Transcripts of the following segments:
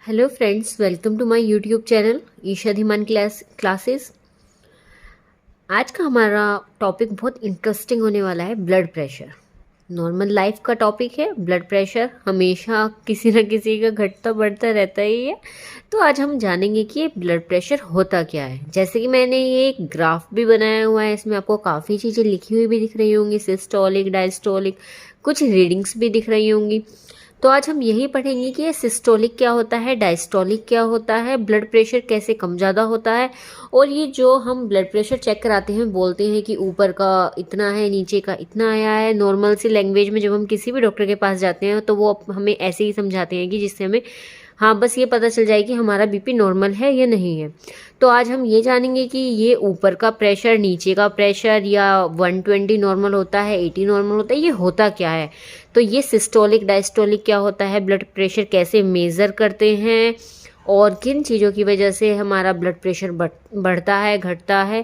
Hello friends, welcome to my YouTube channel Isha Dhiman classes. आज का हमारा टॉपिक बहुत इंटरेस्टिंग होने वाला है। ब्लड प्रेशर नॉर्मल लाइफ का टॉपिक है। ब्लड प्रेशर हमेशा किसी न किसी का घटता बढ़ता रहता ही है। तो आज हम जानेंगे कि ये ब्लड प्रेशर होता क्या है। जैसे कि मैंने ये एक ग्राफ भी बनाया हुआ है, इसमें आपको काफ़ी चीज़ें लिखी हुई भी दिख रही होंगी, सिस्टोलिक, डायस्टोलिक, कुछ रीडिंग्स भी दिख रही होंगी। तो आज हम यही पढ़ेंगे कि ये सिस्टोलिक क्या होता है, डायस्टोलिक क्या होता है, ब्लड प्रेशर कैसे कम ज़्यादा होता है, और ये जो हम ब्लड प्रेशर चेक कराते हैं बोलते हैं कि ऊपर का इतना है, नीचे का इतना आया है। नॉर्मल सी लैंग्वेज में जब हम किसी भी डॉक्टर के पास जाते हैं तो वो हमें ऐसे ही समझाते हैं कि जिससे हमें हाँ बस ये पता चल जाए कि हमारा बीपी नॉर्मल है या नहीं है। तो आज हम ये जानेंगे कि ये ऊपर का प्रेशर, नीचे का प्रेशर, या 120 नॉर्मल होता है, 80 नॉर्मल होता है, ये होता क्या है। तो ये सिस्टोलिक, डायस्टोलिक क्या होता है, ब्लड प्रेशर कैसे मेज़र करते हैं, और किन चीज़ों की वजह से हमारा ब्लड प्रेशर बढ़ता है, घटता है।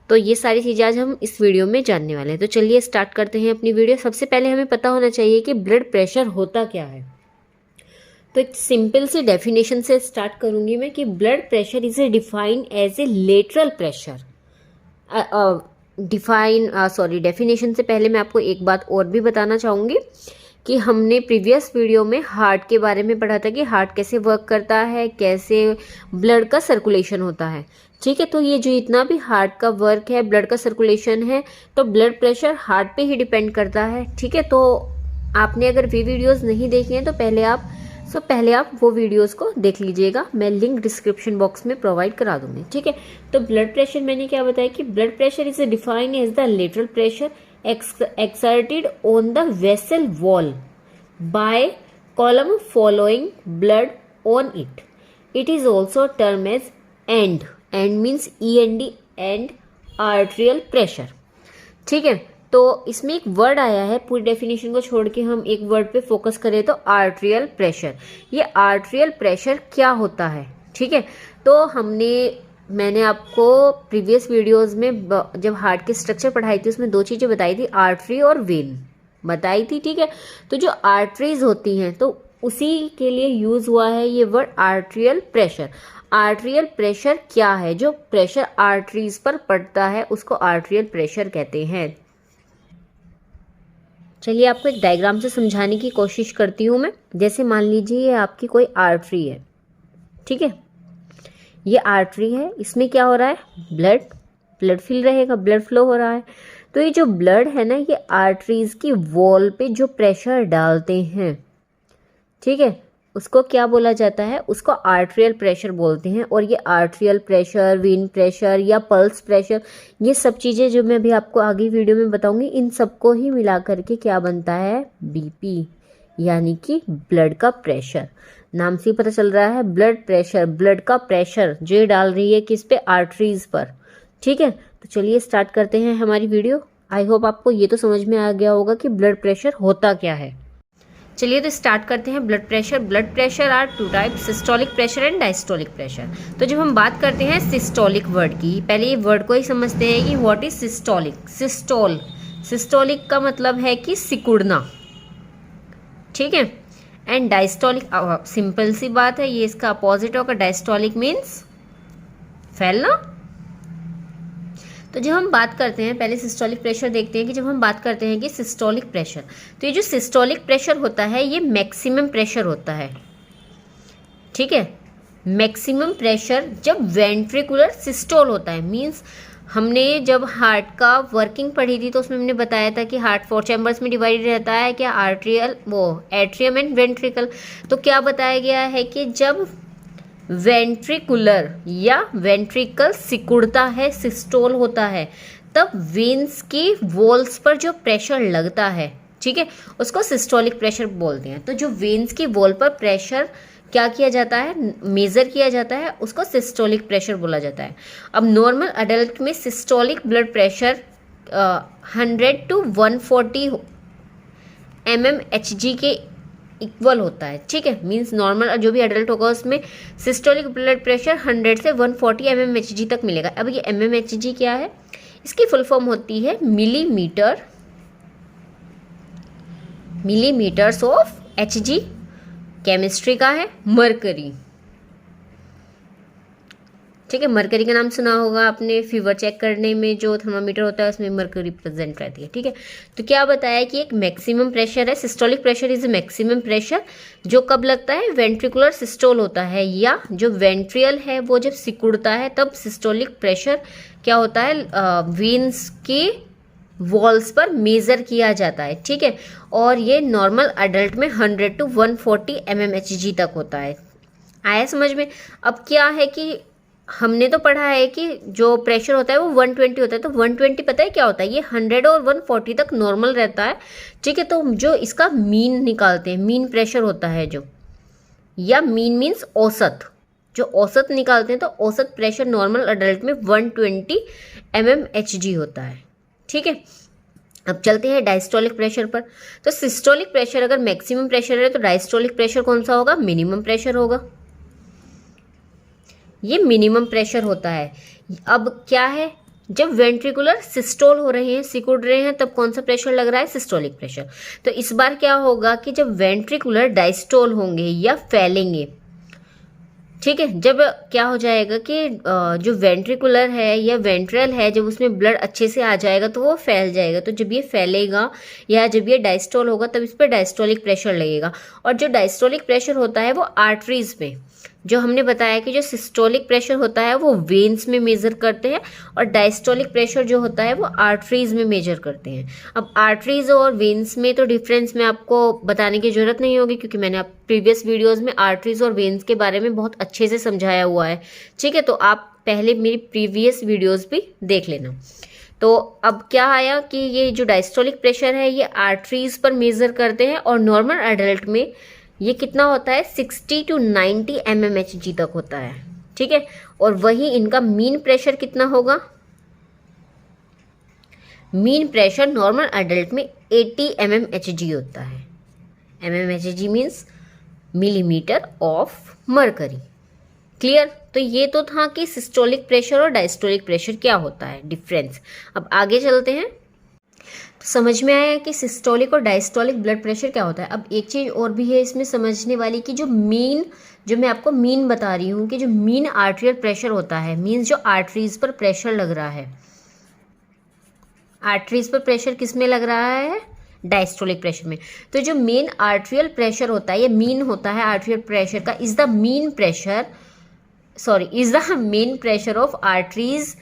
तो ये सारी चीज़ें आज हम इस वीडियो में जानने वाले हैं। तो चलिए स्टार्ट करते हैं अपनी वीडियो। सबसे पहले हमें पता होना चाहिए कि ब्लड प्रेशर होता क्या है। तो एक सिंपल सी डेफिनेशन से स्टार्ट करूंगी मैं कि blood pressure is defined as a lateral pressure. Definition से पहले मैं आपको एक बात और भी बताना चाहूँगी कि हमने प्रीवियस वीडियो में हार्ट के बारे में पढ़ा था कि हार्ट कैसे वर्क करता है, कैसे ब्लड का सर्कुलेशन होता है। ठीक है, तो ये जो इतना भी हार्ट का वर्क है, ब्लड का सर्कुलेशन है, तो ब्लड प्रेशर हार्ट पे ही डिपेंड करता है। ठीक है, तो आपने अगर वे वीडियोज़ नहीं देखी हैं तो पहले आप वो वीडियोस को देख लीजिएगा। मैं लिंक डिस्क्रिप्शन बॉक्स में प्रोवाइड करा दूंगी। ठीक है, तो ब्लड प्रेशर मैंने क्या बताया कि blood pressure is defined as the lateral pressure exerted on the vessel wall by column following blood on it. It is also termed as end. End means END, end arterial pressure. ठीक है, तो इसमें एक word आया है, पूरी definition को छोड़ के हम एक वर्ड पे फोकस करें तो आर्ट्रियल प्रेशर। ये आर्ट्रियल प्रेशर क्या होता है? ठीक है, तो मैंने आपको प्रीवियस वीडियोस में जब हार्ट के स्ट्रक्चर पढ़ाई थी उसमें दो चीज़ें बताई थी, आर्टरी और वेन बताई थी। ठीक है, तो जो आर्टरीज होती हैं तो उसी के लिए यूज हुआ है ये word arterial pressure. Arterial pressure क्या है? जो प्रेशर आर्टरीज पर पड़ता है उसको आर्ट्रियल प्रेशर कहते हैं। चलिए आपको एक डायग्राम से समझाने की कोशिश करती हूँ मैं। जैसे मान लीजिए ये आपकी कोई आर्टरी है। ठीक है, ये आर्टरी है, इसमें क्या हो रहा है? ब्लड फिल रहेगा, ब्लड फ्लो हो रहा है। तो ये जो ब्लड है ना, ये आर्टरीज की वॉल पे जो प्रेशर डालते हैं, ठीक है, उसको क्या बोला जाता है? उसको आर्ट्रियल प्रेशर बोलते हैं। और ये आर्ट्रियल प्रेशर, वेन प्रेशर या पल्स प्रेशर, ये सब चीज़ें जो मैं अभी आपको आगे वीडियो में बताऊंगी, इन सबको ही मिला करके क्या बनता है? बीपी, यानी कि ब्लड का प्रेशर। नाम से ही पता चल रहा है, ब्लड प्रेशर, ब्लड का प्रेशर जो ये डाल रही है किस पे? आर्टरीज पर। ठीक है, तो चलिए स्टार्ट करते हैं हमारी वीडियो। आई होप आपको ये तो समझ में आ गया होगा कि ब्लड प्रेशर होता क्या है। चलिए तो स्टार्ट करते हैं। Blood pressure are two type, systolic pressure and diastolic pressure. तो जब हम बात करते हैं सिस्टोलिक वर्ड की, पहले ये वर्ड को ही समझते हैं कि व्हाट इज सिस्टोलिक। सिस्टोलिक का मतलब है कि सिकुड़ना। ठीक है, एंड डायस्टोलिक सिंपल सी बात है, ये इसका अपोजिट होगा। डायस्टोलिक मीन्स फैलना। तो जब हम बात करते हैं, पहले सिस्टोलिक प्रेशर देखते हैं कि जब हम बात करते हैं कि सिस्टोलिक प्रेशर, तो ये जो सिस्टोलिक प्रेशर होता है ये मैक्सिमम प्रेशर होता है। ठीक है, मैक्सिमम प्रेशर जब वेंट्रिकुलर सिस्टोल होता है। मीन्स हमने जब हार्ट का वर्किंग पढ़ी थी तो उसमें हमने बताया था कि हार्ट 4 चैम्बर्स में डिवाइडेड रहता है, क्या? Arterial, atrium and ventricle. तो क्या बताया गया है कि जब वेंट्रिकुलर या वेंट्रिकल सिकुड़ता है, सिस्टोल होता है, तब वेन्स की वॉल्स पर जो प्रेशर लगता है, ठीक है, उसको सिस्टोलिक प्रेशर बोलते हैं। तो जो वेन्स की वॉल पर प्रेशर क्या किया जाता है? मेज़र किया जाता है, उसको सिस्टोलिक प्रेशर बोला जाता है। अब नॉर्मल अडल्ट में systolic blood pressure 100 to 140 mmHg के इक्वल होता है। ठीक है, मीन्स नॉर्मल जो भी अडल्ट होगा उसमें सिस्टोलिक ब्लड प्रेशर 100 से 140 mmHg तक मिलेगा। अब ये mmHg क्या है? इसकी फुल फॉर्म होती है मिलीमीटर्स ऑफ Hg, केमिस्ट्री का है मरकरी। ठीक है, मरकरी का नाम सुना होगा आपने, फीवर चेक करने में जो थर्मामीटर होता है उसमें मरकरी प्रेजेंट रहती है। ठीक है, तो क्या बताया कि एक मैक्सिमम प्रेशर है, systolic pressure is maximum pressure, जो कब लगता है, वेंट्रिकुलर सिस्टोल होता है, या जो वेंट्रियल है वो जब सिकुड़ता है तब सिस्टोलिक प्रेशर क्या होता है, वेन्स की वॉल्स पर मेज़र किया जाता है। ठीक है, और ये नॉर्मल अडल्ट में 100 to 140 mmHg तक होता है। आया समझ में? अब क्या है कि हमने तो पढ़ा है कि जो प्रेशर होता है वो 120 होता है, तो 120 पता है क्या होता है, ये 100 और 140 तक नॉर्मल रहता है। ठीक है, तो जो इसका मीन निकालते हैं, मीन प्रेशर होता है जो, या मीन मीन्स औसत, जो औसत निकालते हैं, तो औसत प्रेशर नॉर्मल अडल्ट में 120 mmHg होता है। ठीक है, अब चलते हैं डायस्टोलिक प्रेशर पर। तो सिस्टोलिक प्रेशर अगर मैक्सिमम प्रेशर है तो डायस्टोलिक प्रेशर कौन सा होगा, मिनिमम प्रेशर होगा। ये मिनिमम प्रेशर होता है। अब क्या है, जब वेंट्रिकुलर सिस्टोल हो रहे हैं, सिकुड़ रहे हैं, तब कौन सा प्रेशर लग रहा है, सिस्टोलिक प्रेशर। तो इस बार क्या होगा कि जब वेंट्रिकुलर डायस्टोल होंगे या फैलेंगे, ठीक है, जब क्या हो जाएगा कि जो वेंट्रिकुलर है या वेंट्रल है, जब उसमें ब्लड अच्छे से आ जाएगा तो वो फैल जाएगा। तो जब ये फैलेगा या जब ये डायस्टोल होगा तब इस पर डायस्टोलिक प्रेशर लगेगा। और जो डायस्टोलिक प्रेशर होता है वो आर्टरीज में, जो हमने बताया कि जो सिस्टोलिक प्रेशर होता है वो वेन्स में मेजर करते हैं, और डायस्टोलिक प्रेशर जो होता है वो आर्टरीज में मेजर करते हैं। अब आर्टरीज और वेन्स में तो डिफरेंस मैं आपको बताने की ज़रूरत नहीं होगी, क्योंकि मैंने आप प्रीवियस वीडियोज़ में आर्टरीज और वेन्स के बारे में बहुत अच्छे से समझाया हुआ है। ठीक है, तो आप पहले मेरी प्रीवियस वीडियोज़ भी देख लेना। तो अब क्या आया कि ये जो डायस्टोलिक प्रेशर है ये आर्टरीज पर मेजर करते हैं, और नॉर्मल एडल्ट में ये कितना होता है, 60 to 90 mmHg तक होता है। ठीक है, और वही इनका मीन प्रेशर कितना होगा, मीन प्रेशर नॉर्मल एडल्ट में 80 mmHg होता है। mmHg means millimetre of mercury. Clear? तो ये तो था कि सिस्टोलिक प्रेशर और डायस्टोलिक प्रेशर क्या होता है, डिफरेंस। अब आगे चलते हैं। तो समझ में आया कि सिस्टोलिक और डायस्टोलिक ब्लड प्रेशर क्या होता है। अब एक चीज़ और भी है इसमें समझने वाली कि जो मैं आपको मीन बता रही हूँ कि जो मीन आर्टरियल प्रेशर होता है, मीन्स जो आर्टरीज पर प्रेशर लग रहा है, आर्टरीज पर प्रेशर किस में लग रहा है, डायस्टोलिक प्रेशर में। तो जो मेन आर्टरियल प्रेशर होता है, ये मीन होता है आर्टरियल प्रेशर का, is the main pressure of arteries,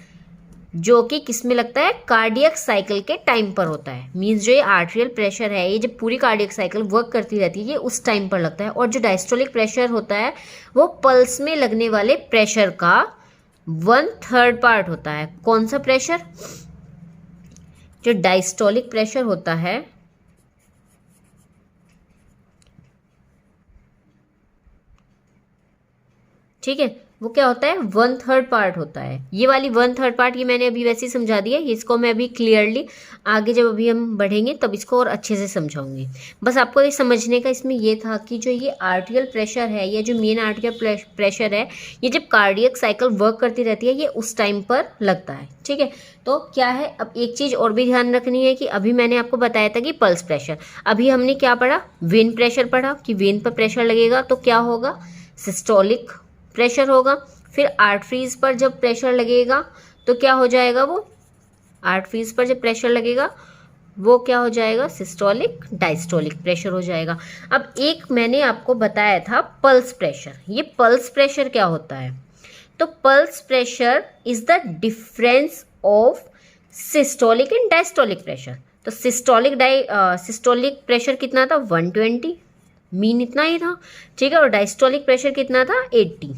जो कि किस में लगता है, कार्डियक साइकिल के टाइम पर होता है। मीन्स जो ये आर्टरियल प्रेशर है, ये जब पूरी कार्डियक साइकिल वर्क करती रहती है, ये उस टाइम पर लगता है। और जो डायस्टोलिक प्रेशर होता है वो पल्स में लगने वाले प्रेशर का 1/3 पार्ट होता है। कौन सा प्रेशर, जो डायस्टोलिक प्रेशर होता है, ठीक है, वो क्या होता है, 1/3 पार्ट होता है। ये वाली 1/3 पार्ट ये मैंने अभी वैसे ही समझा दिया, इसको मैं अभी क्लियरली आगे जब अभी हम बढ़ेंगे तब इसको और अच्छे से समझाऊंगी। बस आपको ये समझने का इसमें ये था कि जो ये आर्टरियल प्रेशर है या जो मेन आर्टरियल प्रेशर है, ये जब कार्डियक साइकिल वर्क करती रहती है ये उस टाइम पर लगता है। ठीक है, तो क्या है, अब एक चीज़ और भी ध्यान रखनी है कि अभी मैंने आपको बताया था कि पल्स प्रेशर, अभी हमने क्या पढ़ा, वेन प्रेशर पढ़ा कि वेन पर प्रेशर लगेगा तो क्या होगा, सिस्टोलिक प्रेशर होगा। फिर आर्टरीज पर जब प्रेशर लगेगा तो क्या हो जाएगा, वो आर्टरीज पर जब प्रेशर लगेगा वो क्या हो जाएगा, सिस्टोलिक डायस्टोलिक प्रेशर हो जाएगा। अब एक मैंने आपको बताया था पल्स प्रेशर, ये पल्स प्रेशर क्या होता है, तो pulse pressure is the difference of systolic and diastolic pressure. तो सिस्टोलिक प्रेशर कितना था, 120, मीन इतना ही था। ठीक है, और डायस्टोलिक प्रेशर कितना था, 80।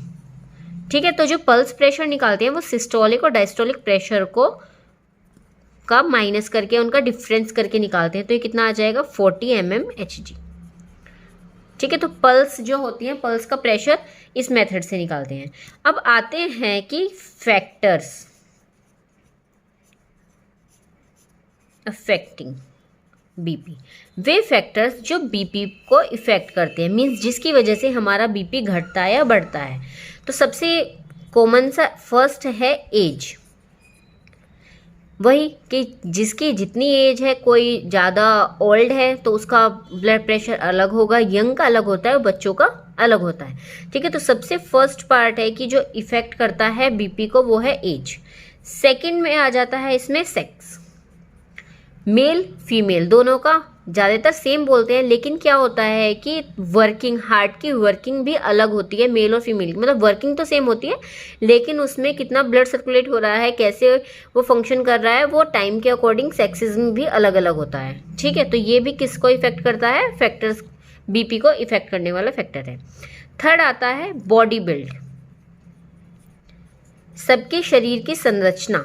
ठीक है, तो जो पल्स प्रेशर निकालते हैं वो सिस्टोलिक और डायस्टोलिक प्रेशर को का माइनस करके, उनका डिफरेंस करके निकालते हैं। तो ये कितना आ जाएगा, 40 mmHg। ठीक है, तो पल्स जो होती है, पल्स का प्रेशर इस मेथड से निकालते हैं। अब आते हैं कि फैक्टर्स अफेक्टिंग बीपी, वे फैक्टर्स जो बीपी को इफेक्ट करते हैं, मीन्स जिसकी वजह से हमारा बीपी घटता है या बढ़ता है। तो सबसे कॉमन सा फर्स्ट है एज, वही कि जिसकी जितनी एज है, कोई ज़्यादा ओल्ड है तो उसका ब्लड प्रेशर अलग होगा, यंग का अलग होता है, बच्चों का अलग होता है, ठीक है। तो सबसे फर्स्ट पार्ट है कि जो इफेक्ट करता है बीपी को वो है एज। सेकंड में आ जाता है इसमें सेक्स, मेल फीमेल दोनों का ज़्यादातर सेम बोलते हैं, लेकिन क्या होता है कि वर्किंग, हार्ट की वर्किंग भी अलग होती है मेल और फीमेल की। मतलब वर्किंग तो सेम होती है, लेकिन उसमें कितना ब्लड सर्कुलेट हो रहा है, कैसे वो फंक्शन कर रहा है, वो टाइम के अकॉर्डिंग सेक्सेस में भी अलग अलग होता है, ठीक है। तो ये भी किसको इफेक्ट करता है, फैक्टर्स, बीपी को इफेक्ट करने वाला फैक्टर है। थर्ड आता है बॉडी बिल्ड। सबके शरीर की संरचना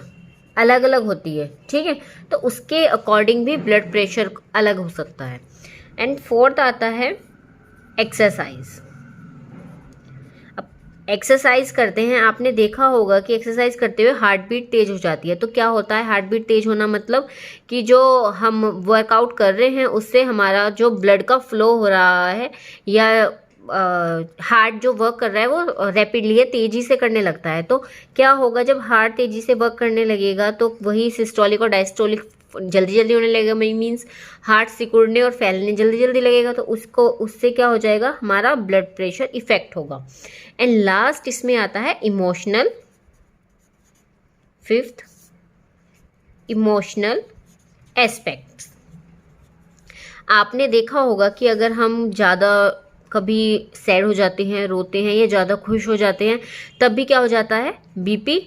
अलग अलग होती है, ठीक है, तो उसके अकॉर्डिंग भी ब्लड प्रेशर अलग हो सकता है। एंड फोर्थ आता है एक्सरसाइज। अब एक्सरसाइज करते हैं, आपने देखा होगा कि एक्सरसाइज करते हुए हार्ट बीट तेज हो जाती है। तो क्या होता है हार्ट बीट तेज होना, मतलब कि जो हम वर्कआउट कर रहे हैं उससे हमारा जो ब्लड का फ्लो हो रहा है, या हार्ट जो वर्क कर रहा है वो रैपिडली है, तेजी से करने लगता है। तो क्या होगा, जब हार्ट तेजी से वर्क करने लगेगा तो वही सिस्टोलिक और डायस्टोलिक जल्दी जल्दी होने लगेगा, मीन्स हार्ट सिकुड़ने और फैलने जल्दी जल्दी लगेगा। तो उससे क्या हो जाएगा, हमारा ब्लड प्रेशर इफेक्ट होगा। एंड लास्ट इसमें आता है इमोशनल, फिफ्थ इमोशनल एस्पेक्ट्स। आपने देखा होगा कि अगर हम ज़्यादा कभी सैड हो जाते हैं, रोते हैं, या ज़्यादा खुश हो जाते हैं, तब भी क्या हो जाता है, बीपी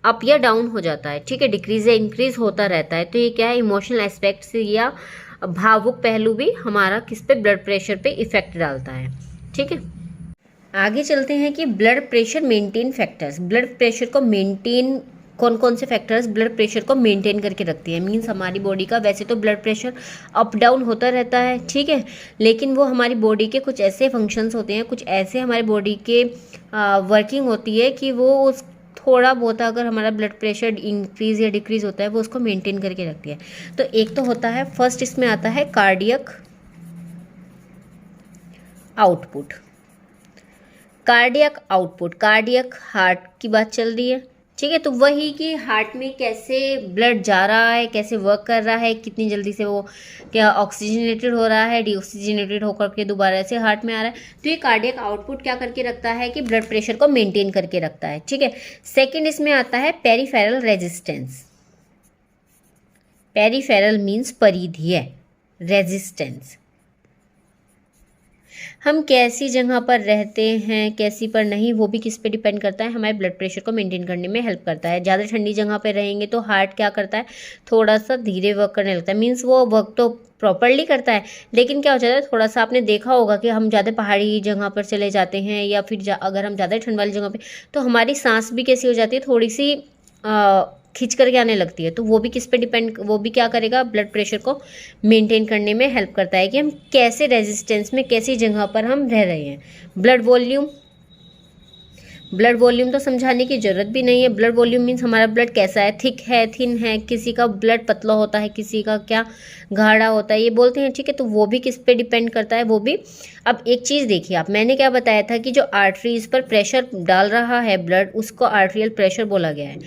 अप या डाउन हो जाता है, ठीक है, डिक्रीज या इंक्रीज होता रहता है। तो ये क्या है, इमोशनल एस्पेक्ट्स या भावुक पहलू भी हमारा किस पे, ब्लड प्रेशर पे इफेक्ट डालता है, ठीक है। आगे चलते हैं कि blood pressure maintain factors. Blood pressure को मेंटेन, कौन कौन से फैक्टर्स ब्लड प्रेशर को मेंटेन करके रखती है। मीन्स हमारी बॉडी का वैसे तो ब्लड प्रेशर अप डाउन होता रहता है, ठीक है, लेकिन वो हमारी बॉडी के कुछ ऐसे फंक्शंस होते हैं, कुछ ऐसे हमारी बॉडी के वर्किंग होती है कि वो उस थोड़ा बहुत अगर हमारा ब्लड प्रेशर इंक्रीज या डिक्रीज होता है वो उसको मेंटेन करके रखती है। तो एक तो होता है, फर्स्ट इसमें आता है cardiac output. Cardiac output, cardiac heart की बात चल रही है, ठीक है। तो वही कि हार्ट में कैसे ब्लड जा रहा है, कैसे वर्क कर रहा है, कितनी जल्दी से वो क्या ऑक्सीजनेटेड हो रहा है, डीऑक्सीजनेटेड होकर के दोबारा से हार्ट में आ रहा है। तो ये कार्डियक आउटपुट क्या करके रखता है कि ब्लड प्रेशर को मेंटेन करके रखता है, ठीक है। सेकंड इसमें आता है पेरिफेरल रेजिस्टेंस। पेरिफेरल मीन्स परिधीय, रेजिस्टेंस हम कैसी जगह पर रहते हैं, कैसी पर नहीं, वो भी किस पे डिपेंड करता है, हमारे ब्लड प्रेशर को मेंटेन करने में हेल्प करता है। ज़्यादा ठंडी जगह पे रहेंगे तो हार्ट क्या करता है, थोड़ा सा धीरे वर्क करने लगता है। मीन्स वो वर्क तो प्रॉपरली करता है, लेकिन क्या हो जाता है, थोड़ा सा आपने देखा होगा कि हम ज़्यादा पहाड़ी जगह पर चले जाते हैं, या फिर अगर हम ज़्यादा ठंड वाली जगह पर, तो हमारी सांस भी कैसी हो जाती है, थोड़ी सी खींच करके आने लगती है। तो वो भी किस पे डिपेंड, वो भी क्या करेगा, ब्लड प्रेशर को मेंटेन करने में हेल्प करता है कि हम कैसे रेजिस्टेंस में, कैसी जगह पर हम रह रहे हैं। ब्लड वॉल्यूम, ब्लड वॉल्यूम तो समझाने की ज़रूरत भी नहीं है। ब्लड वॉल्यूम मीन्स हमारा ब्लड कैसा है, थिक है, थिन है, किसी का ब्लड पतला होता है, किसी का क्या गाढ़ा होता है, ये बोलते हैं, ठीक है। तो वो भी किस पे डिपेंड करता है, वो भी। अब एक चीज़ देखिए आप, मैंने क्या बताया था कि जो आर्टरीज पर प्रेशर डाल रहा है ब्लड, उसको आर्टरियल प्रेशर बोला गया है।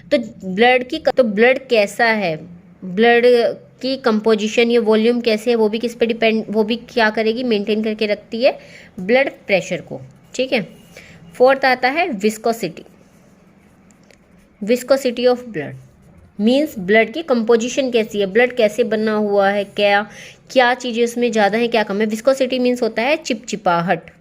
तो ब्लड कैसा है, ब्लड की कंपोजिशन या वॉल्यूम कैसे है, वो भी किस पे डिपेंड, वो भी क्या करेगी, मेंटेन करके रखती है ब्लड प्रेशर को, ठीक है। फोर्थ आता है viscosity. Viscosity of blood means blood की कंपोजिशन कैसी है, ब्लड कैसे बना हुआ है, क्या क्या चीज़ें उसमें ज़्यादा है, क्या कम है। विस्कोसिटी मीन्स होता है चिपचिपाहट,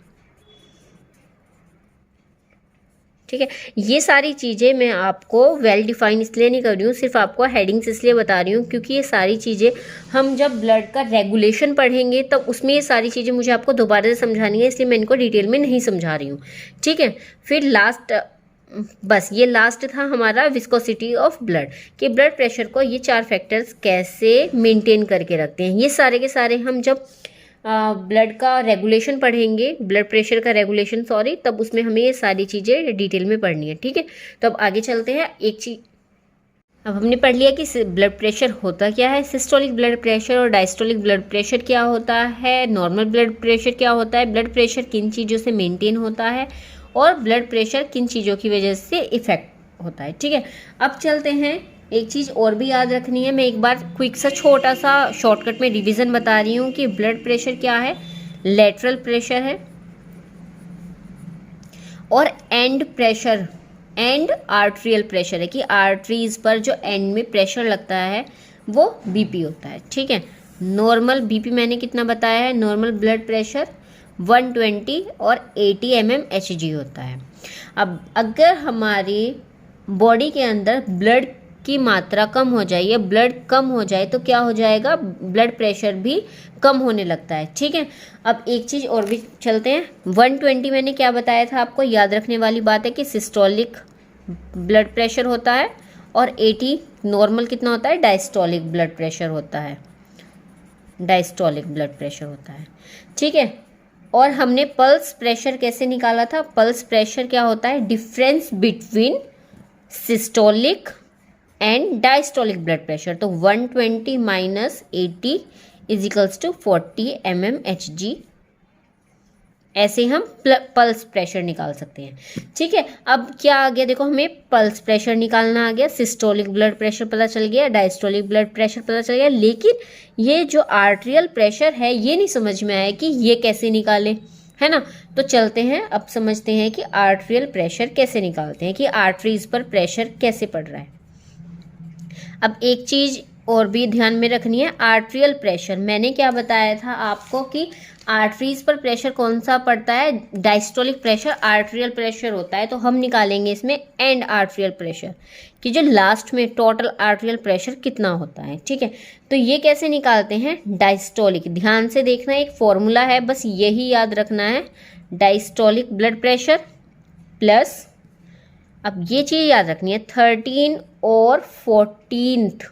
ठीक है। ये सारी चीज़ें मैं आपको वेल डिफाइन इसलिए नहीं कर रही हूँ, सिर्फ आपको हेडिंग्स इसलिए बता रही हूँ क्योंकि ये सारी चीज़ें हम जब ब्लड का रेगुलेशन पढ़ेंगे तब उसमें ये सारी चीज़ें मुझे आपको दोबारा से समझानी है, इसलिए मैं इनको डिटेल में नहीं समझा रही हूँ, ठीक है। फिर लास्ट, बस ये लास्ट था हमारा विस्कोसिटी ऑफ ब्लड, कि ब्लड प्रेशर को ये 4 फैक्टर्स कैसे मेंटेन करके रखते हैं। ये सारे के सारे हम जब ब्लड का रेगुलेशन पढ़ेंगे, ब्लड प्रेशर का रेगुलेशन सॉरी, तब उसमें हमें ये सारी चीज़ें डिटेल में पढ़नी है, ठीक है। तो अब आगे चलते हैं। एक चीज़ अब हमने पढ़ लिया कि ब्लड प्रेशर होता क्या है, सिस्टोलिक ब्लड प्रेशर और डायस्टोलिक ब्लड प्रेशर क्या होता है, नॉर्मल ब्लड प्रेशर क्या होता है, ब्लड प्रेशर किन चीज़ों से मेंटेन होता है, और ब्लड प्रेशर किन चीज़ों की वजह से इफेक्ट होता है, ठीक है। अब चलते हैं, एक चीज़ और भी याद रखनी है, मैं एक बार क्विक सा छोटा सा शॉर्टकट में रिवीजन बता रही हूँ कि ब्लड प्रेशर क्या है। लेटरल प्रेशर है, और end pressure, and arterial pressure है कि आर्टरीज पर जो एंड में प्रेशर लगता है वो बीपी होता है। ठीक है, नॉर्मल बीपी मैंने कितना बताया है, नॉर्मल ब्लड प्रेशर 120 और 80 mmHg होता है। अब अगर हमारी बॉडी के अंदर ब्लड की मात्रा कम हो जाए या ब्लड कम हो जाए तो क्या हो जाएगा, ब्लड प्रेशर भी कम होने लगता है। ठीक है, अब एक चीज़ और भी चलते हैं। 120 मैंने क्या बताया था आपको, याद रखने वाली बात है कि सिस्टोलिक ब्लड प्रेशर होता है और 80 नॉर्मल कितना होता है, डायस्टोलिक ब्लड प्रेशर होता है, डायस्टोलिक ब्लड प्रेशर होता है। ठीक है, और हमने पल्स प्रेशर कैसे निकाला था, पल्स प्रेशर क्या होता है, difference between systolic and diastolic blood pressure. तो 120 minus 80 is equals to 40 mmHg, ऐसे हम पल्स प्रेशर निकाल सकते हैं। ठीक है, अब क्या आ गया, देखो हमें पल्स प्रेशर निकालना आ गया, सिस्टोलिक ब्लड प्रेशर पता चल गया, डायस्टोलिक ब्लड प्रेशर पता चल गया, लेकिन ये जो आर्ट्रियल प्रेशर है ये नहीं समझ में आया कि ये कैसे निकालें, है ना। तो चलते हैं, अब समझते हैं कि आर्ट्रियल प्रेशर कैसे निकालते हैं, कि आर्टरीज पर प्रेशर कैसे पड़ रहा है। अब एक चीज़ और भी ध्यान में रखनी है, आर्ट्रियल प्रेशर मैंने क्या बताया था आपको कि आर्टरीज पर प्रेशर कौन सा पड़ता है, डायस्टोलिक प्रेशर आर्ट्रियल प्रेशर होता है। तो हम निकालेंगे इसमें एंड आर्ट्रियल प्रेशर कि जो लास्ट में टोटल आर्ट्रियल प्रेशर कितना होता है। ठीक है, तो ये कैसे निकालते हैं, डायस्टोलिक, ध्यान से देखना, एक फॉर्मूला है, बस यही याद रखना है, डायस्टोलिक ब्लड प्रेशर प्लस, अब ये चीज़ याद रखनी है 13 और 14th।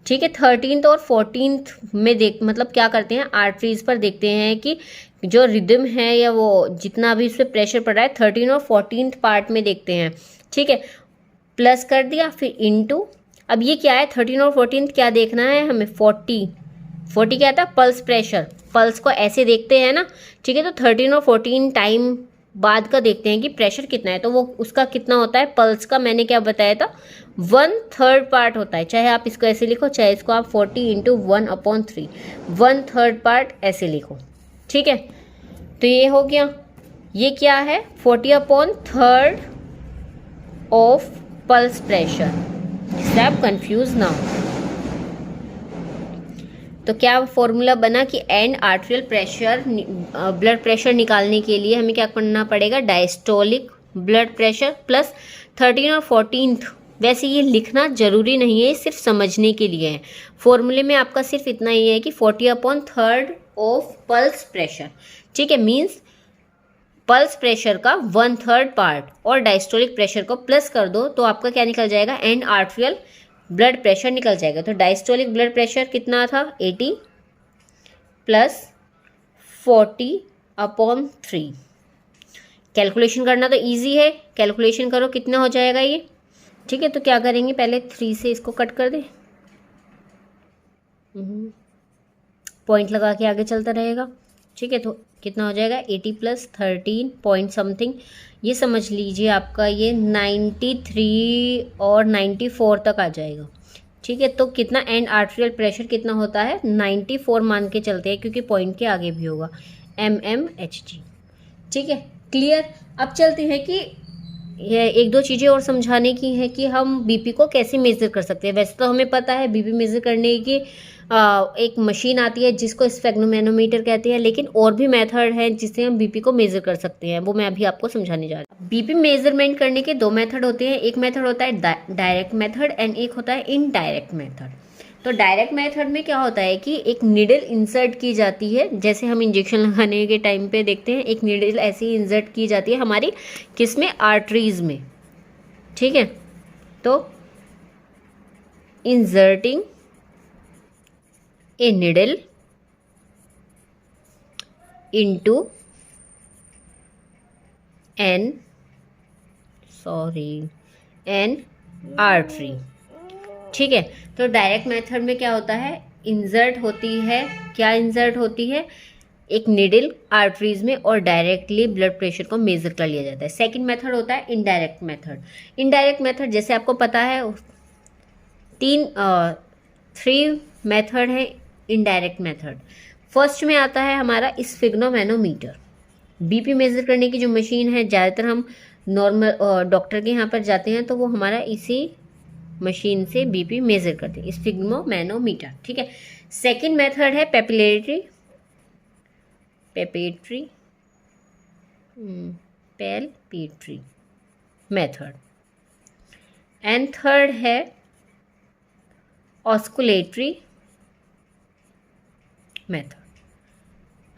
ठीक है, 13th और 14th में देख मतलब क्या करते हैं, आर्टरीज पर देखते हैं कि जो रिदम है या वो जितना भी इस पर प्रेशर पड़ रहा है 13 और 14th पार्ट में देखते हैं। ठीक है, प्लस कर दिया, फिर इनटू, अब ये क्या है 13 और 14th क्या देखना है हमें, 40 क्या था, पल्स प्रेशर, पल्स को ऐसे देखते हैं ना। ठीक है, तो 13 और 14 टाइम बाद का देखते हैं कि प्रेशर कितना है, तो वो उसका कितना होता है, पल्स का मैंने क्या बताया था 1/3 पार्ट होता है, चाहे आप इसको ऐसे लिखो चाहे इसको आप 40 × 1/3 1/3 पार्ट ऐसे लिखो। ठीक है, तो ये हो गया, ये क्या है 40/3 ऑफ पल्स प्रेशर, इससे आप कंफ्यूज ना हो। तो क्या फॉर्मूला बना कि and arterial pressure, blood pressure निकालने के लिए हमें क्या करना पड़ेगा, डायस्टोलिक ब्लड प्रेशर प्लस 13 और 14th। वैसे ये लिखना जरूरी नहीं है, सिर्फ समझने के लिए है। फॉर्मूले में आपका सिर्फ इतना ही है कि 40/3 ऑफ पल्स प्रेशर। ठीक है, मीन्स पल्स प्रेशर का 1/3 पार्ट और डायस्टोलिक प्रेशर को प्लस कर दो तो आपका क्या निकल जाएगा, एंड आर्ट्रियल ब्लड प्रेशर निकल जाएगा। तो डायस्टोलिक ब्लड प्रेशर कितना था 80 प्लस 40/3। कैलकुलेशन करना तो इजी है, कैलकुलेशन करो कितना हो जाएगा ये। ठीक है, तो क्या करेंगे, पहले 3 से इसको कट कर दे, पॉइंट लगा के आगे चलता रहेगा। ठीक है, तो कितना हो जाएगा 80 + 13 पॉइंट समथिंग, ये समझ लीजिए आपका ये 93 और 94 तक आ जाएगा। ठीक है, तो कितना एंड आर्ट्रियल प्रेशर कितना होता है 94 मान के चलते हैं क्योंकि पॉइंट के आगे भी होगा, mmHg। ठीक है, क्लियर। अब चलते हैं कि ये 1-2 चीज़ें और समझाने की है कि हम बीपी को कैसे मेज़र कर सकते हैं। वैसे तो हमें पता है बीपी मेज़र करने की एक मशीन आती है जिसको स्फेग्नोमेनोमीटर कहते हैं, लेकिन और भी मेथड है जिससे हम बीपी को मेज़र कर सकते हैं, वो मैं अभी आपको समझाने जा रही हूँ। बीपी मेज़रमेंट करने के 2 मेथड होते हैं, एक मेथड होता है डायरेक्ट मेथड एंड एक होता है इनडायरेक्ट मेथड। तो डायरेक्ट मेथड में क्या होता है कि एक नीडल इंसर्ट की जाती है, जैसे हम इंजेक्शन लगाने के टाइम पे देखते हैं एक नीडल ऐसी इंसर्ट की जाती है हमारी किसमें, आर्टरीज में। ठीक है, तो inserting a needle into an artery. ठीक है, तो डायरेक्ट मेथड में क्या होता है, इंसर्ट होती है, क्या इंसर्ट होती है, एक निडल आर्टरीज में और डायरेक्टली ब्लड प्रेशर को मेजर कर लिया जाता है। सेकंड मेथड होता है इनडायरेक्ट मेथड। इनडायरेक्ट मेथड जैसे आपको पता है 3 मेथड है इनडायरेक्ट मेथड। फर्स्ट में आता है हमारा स्फिग्नोमेनोमीटर। बीपी मेज़र करने की जो मशीन है, ज़्यादातर हम नॉर्मल डॉक्टर के यहाँ पर जाते हैं तो वो हमारा इसी मशीन से बीपी मेज़र करते हैं, स्फिग्मोमैनोमीटर। ठीक है। सेकंड मेथड है पेपिलेटरी मेथड, एंड थर्ड है ऑस्कुलेटरी मेथड।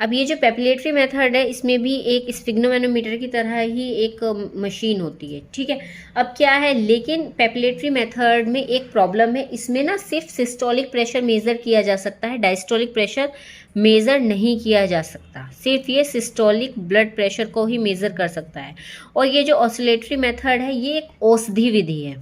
अब ये जो पेपिलेटरी मेथड है, इसमें भी एक स्फिग्मोमैनोमीटर की तरह ही एक मशीन होती है। ठीक है। अब क्या है, लेकिन पेपिलेटरी मेथड में एक प्रॉब्लम है, इसमें ना सिर्फ सिस्टोलिक प्रेशर मेज़र किया जा सकता है, डायस्टोलिक प्रेशर मेज़र नहीं किया जा सकता। सिर्फ ये सिस्टोलिक ब्लड प्रेशर को ही मेज़र कर सकता है। और ये जो ऑसिलेटरी मेथड है, ये एक औषधि विधि है।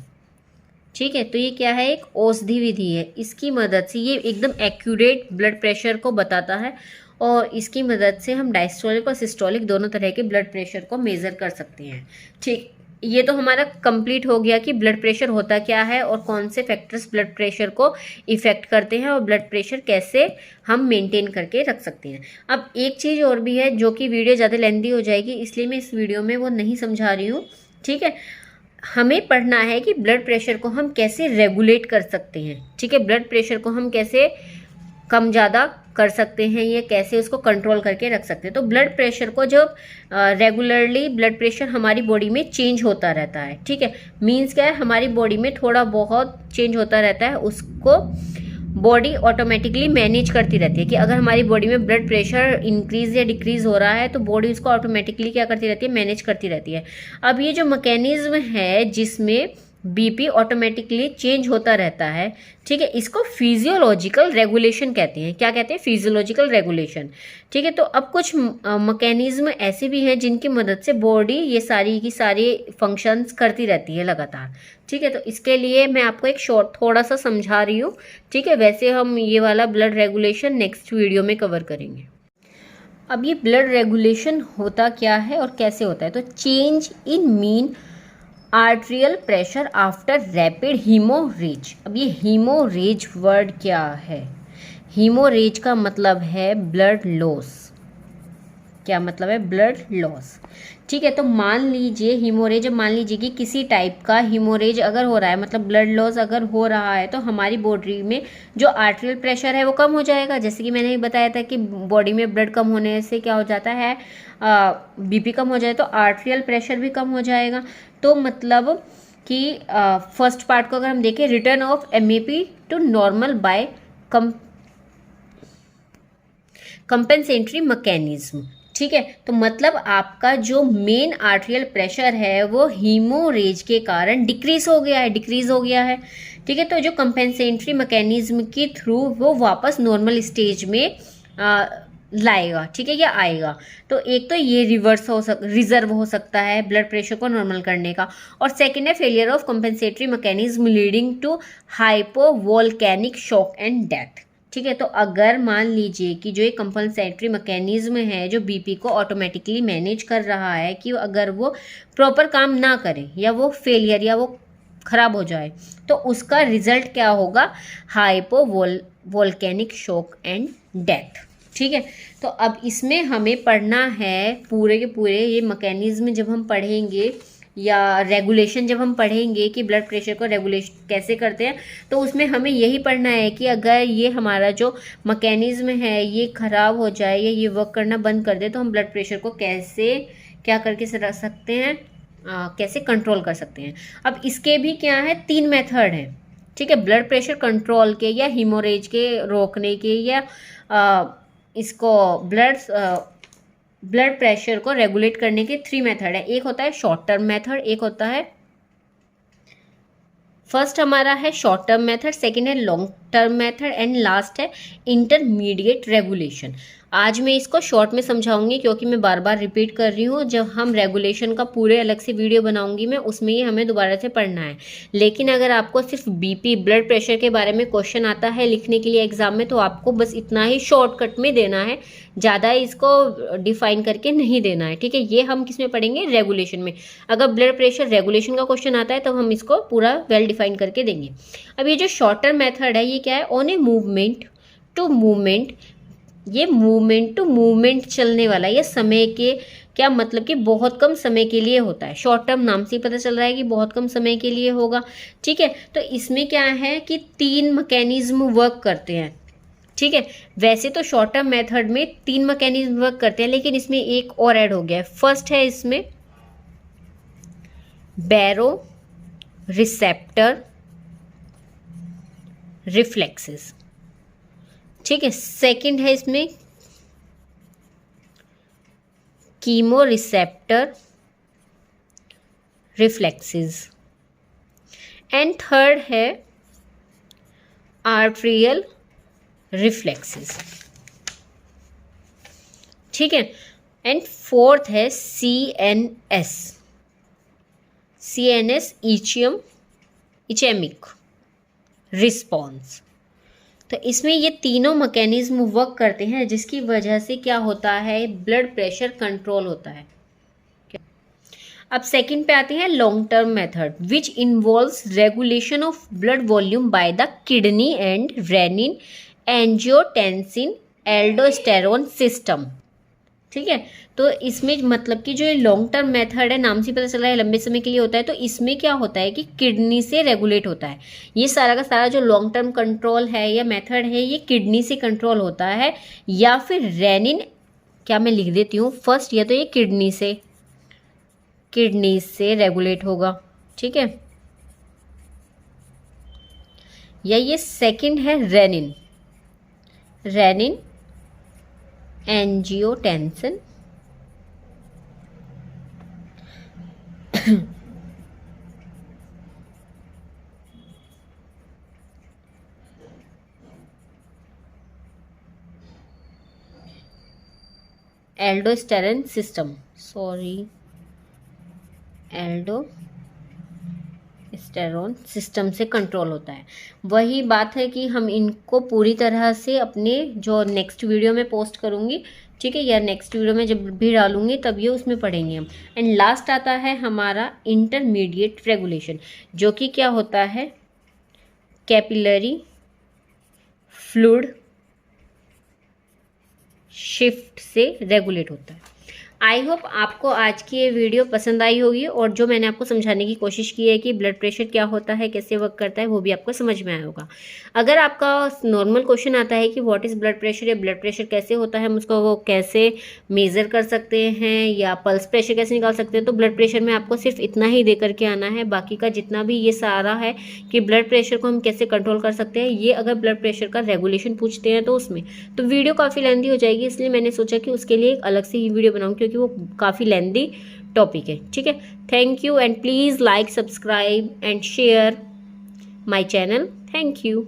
ठीक है। तो ये क्या है, एक औषधि विधि है। इसकी मदद से ये एकदम एक्यूरेट ब्लड प्रेशर को बताता है और इसकी मदद से हम डायस्टोलिक और सिस्टोलिक दोनों तरह के ब्लड प्रेशर को मेज़र कर सकते हैं। ठीक, ये तो हमारा कंप्लीट हो गया कि ब्लड प्रेशर होता क्या है और कौन से फैक्टर्स ब्लड प्रेशर को इफ़ेक्ट करते हैं और ब्लड प्रेशर कैसे हम मेंटेन करके रख सकते हैं। अब एक चीज़ और भी है जो कि वीडियो ज़्यादा लेंथी हो जाएगी, इसलिए मैं इस वीडियो में वो नहीं समझा रही हूँ। ठीक है। हमें पढ़ना है कि ब्लड प्रेशर को हम कैसे रेगुलेट कर सकते हैं। ठीक है। ब्लड प्रेशर को हम कैसे कम ज़्यादा कर सकते हैं, ये कैसे उसको कंट्रोल करके रख सकते हैं। तो ब्लड प्रेशर को जब रेगुलरली ब्लड प्रेशर हमारी बॉडी में चेंज होता रहता है। ठीक है। मीन्स क्या है, हमारी बॉडी में थोड़ा बहुत चेंज होता रहता है, उसको बॉडी ऑटोमेटिकली मैनेज करती रहती है कि अगर हमारी बॉडी में ब्लड प्रेशर इंक्रीज या डिक्रीज हो रहा है तो बॉडी उसको ऑटोमेटिकली क्या करती रहती है, मैनेज करती रहती है। अब ये जो मैकेनिज्म है जिसमें बीपी ऑटोमेटिकली चेंज होता रहता है, ठीक है, इसको फिजियोलॉजिकल रेगुलेशन कहते हैं। क्या कहते हैं, फिजियोलॉजिकल रेगुलेशन। ठीक है। तो अब कुछ मैकेनिज्म ऐसे भी हैं जिनकी मदद से बॉडी ये सारी की सारी फंक्शंस करती रहती है लगातार। ठीक है। तो इसके लिए मैं आपको एक शॉर्ट थोड़ा सा समझा रही हूँ। ठीक है। वैसे हम ये वाला ब्लड रेगुलेशन नेक्स्ट वीडियो में कवर करेंगे। अब ये ब्लड रेगुलेशन होता क्या है और कैसे होता है, तो change in mean arterial pressure after rapid haemorrhage. अब ये हीमोरेज वर्ड क्या है, हीमोरेज का मतलब है ब्लड लॉस। क्या मतलब है, ब्लड लॉस। ठीक है। तो मान लीजिए हीमोरेज, मान लीजिए कि किसी टाइप का हीमोरेज अगर हो रहा है, मतलब ब्लड लॉस अगर हो रहा है, तो हमारी बॉडी में जो आर्ट्रियल प्रेशर है वो कम हो जाएगा। जैसे कि मैंने बताया था कि बॉडी में ब्लड कम होने से क्या हो जाता है, बीपी कम हो जाए तो आर्ट्रियल प्रेशर भी कम हो जाएगा। तो मतलब कि फर्स्ट पार्ट को अगर हम देखें, return of MAP to normal by compensatory mechanism. ठीक है। तो मतलब आपका जो मेन आर्ट्रियल प्रेशर है वो हीमोरेज के कारण डिक्रीज हो गया है। ठीक है। तो जो कंपेंसेटरी मैकेनिज्म के थ्रू वो वापस नॉर्मल स्टेज में लाएगा। ठीक है, या आएगा। तो एक तो ये रिजर्व हो सकता है ब्लड प्रेशर को नॉर्मल करने का, और सेकेंड है failure of compensatory mechanism leading to hypovolemic shock and death. ठीक है। तो अगर मान लीजिए कि जो ये कंपनसेटरी मैकेनिज्म है जो बीपी को ऑटोमेटिकली मैनेज कर रहा है, कि अगर वो प्रॉपर काम ना करे या वो फेलियर या वो खराब हो जाए, तो उसका रिजल्ट क्या होगा, हाइपोवोल्केनिक शॉक एंड डेथ। ठीक है। तो अब इसमें हमें पढ़ना है पूरे के पूरे ये मैकेनिज्म जब हम पढ़ेंगे या रेगुलेशन जब हम पढ़ेंगे कि ब्लड प्रेशर को रेगुलेशन कैसे करते हैं, तो उसमें हमें यही पढ़ना है कि अगर ये हमारा जो मैकेनिज्म है ये ख़राब हो जाए या ये वर्क करना बंद कर दे, तो हम ब्लड प्रेशर को कैसे क्या करके रख सकते हैं, कैसे कंट्रोल कर सकते हैं। अब इसके भी क्या है, 3 मेथड हैं। ठीक है। ब्लड प्रेशर कंट्रोल के या हीमोरेज के रोकने के या इसको ब्लड प्रेशर को रेगुलेट करने के 3 मेथड है। एक होता है शॉर्ट टर्म मेथड, एक होता है फर्स्ट हमारा है शॉर्ट टर्म मेथड, सेकेंड है long term method and last है इंटरमीडिएट रेगुलेशन। आज मैं इसको शॉर्ट में समझाऊंगी क्योंकि मैं बार बार रिपीट कर रही हूँ। जब हम रेगुलेशन का पूरे अलग से वीडियो बनाऊंगी मैं, उसमें ही हमें दोबारा से पढ़ना है। लेकिन अगर आपको सिर्फ बीपी ब्लड प्रेशर के बारे में क्वेश्चन आता है लिखने के लिए एग्जाम में, तो आपको बस इतना ही शॉर्टकट में देना है, ज़्यादा इसको डिफाइन करके नहीं देना है। ठीक है। ये हम किस में पढ़ेंगे, रेगुलेशन में। अगर ब्लड प्रेशर रेगुलेशन का क्वेश्चन आता है तब हम इसको पूरा वेल डिफाइन करके देंगे। अब ये जो शॉर्ट टर्म मेथड है ये क्या है, on a movement to movement, ये मूवमेंट टू मूवमेंट चलने वाला, ये समय क्या मतलब कि बहुत कम समय के लिए होता है। शॉर्ट टर्म नाम से ही पता चल रहा है कि बहुत कम समय के लिए होगा। ठीक है, तो इसमें क्या है कि 3 मैकेनिज्म वर्क करते हैं। ठीक है, वैसे तो शॉर्ट टर्म मेथड में 3 मैकेनिज्म वर्क करते हैं, लेकिन इसमें एक और ऐड हो गया है। फर्स्ट है इसमें बैरो रिसेप्टर रिफ्लेक्सेस। ठीक है, सेकंड है इसमें chemo receptor reflexes and third है आर्ट्रियल रिफ्लेक्सेस। ठीक है, एंड फोर्थ है CNS इचेमिक रिस्पॉन्स। तो इसमें ये तीनों मैकेनिज्म वर्क करते हैं, जिसकी वजह से क्या होता है, ब्लड प्रेशर कंट्रोल होता है। अब सेकंड पे आते हैं long term method which involves regulation of blood volume by the kidney and renin angiotensin aldosterone system. ठीक है, तो इसमें मतलब कि जो ये लॉन्ग टर्म मेथड है, नाम से पता चल रहा है लंबे समय के लिए होता है, तो इसमें क्या होता है कि किडनी से रेगुलेट होता है। ये सारा का सारा जो लॉन्ग टर्म कंट्रोल है या मेथड है, ये किडनी से कंट्रोल होता है या फिर रेनिन, क्या मैं लिख देती हूँ फर्स्ट, या तो ये किडनी से रेगुलेट होगा। ठीक है, या ये सेकंड है renin angiotensin aldosterone system, aldosterone system से कंट्रोल होता है। वही बात है कि हम इनको पूरी तरह से अपने जो नेक्स्ट वीडियो में पोस्ट करूँगी, ठीक है, या नेक्स्ट वीडियो में जब भी डालूंगी तब ये उसमें पढ़ेंगे हम। एंड लास्ट आता है हमारा इंटरमीडिएट रेगुलेशन, जो कि क्या होता है, कैपिलरी फ्लूइड शिफ्ट से रेगुलेट होता है। आई होप आपको आज की ये वीडियो पसंद आई होगी, और जो मैंने आपको समझाने की कोशिश की है कि ब्लड प्रेशर क्या होता है, कैसे वर्क करता है, वो भी आपको समझ में आया होगा। अगर आपका नॉर्मल क्वेश्चन आता है कि व्हाट इज़ ब्लड प्रेशर या ब्लड प्रेशर कैसे होता है, हम उसको वो कैसे मेज़र कर सकते हैं या पल्स प्रेशर कैसे निकाल सकते हैं, तो ब्लड प्रेशर में आपको सिर्फ इतना ही दे करके आना है। बाकी का जितना भी ये सारा है कि ब्लड प्रेशर को हम कैसे कंट्रोल कर सकते हैं, ये अगर ब्लड प्रेशर का रेगुलेशन पूछते हैं तो उसमें तो वीडियो काफ़ी लेंदी हो जाएगी, इसलिए मैंने सोचा कि उसके लिए एक अलग से ही वीडियो बनाऊँ, क्योंकि वो काफ़ी लेंदी टॉपिक है। ठीक है, thank you and please like, subscribe and share my channel. Thank you.